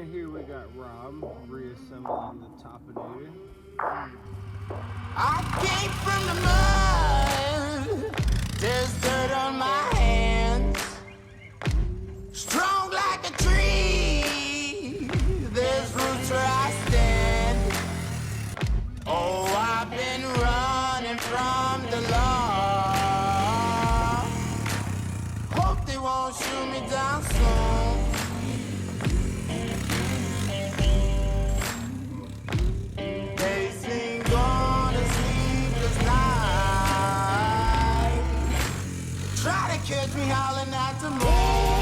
And here we got Rob reassembling the Topinator. I came from the mud, there's dirt on my hands. Strong like a tree, there's roots where I stand. Oh, I've been running from the law. Hope they won't shoot me down soon. Pacing on a sleepless night. Try to catch me howling at the moon.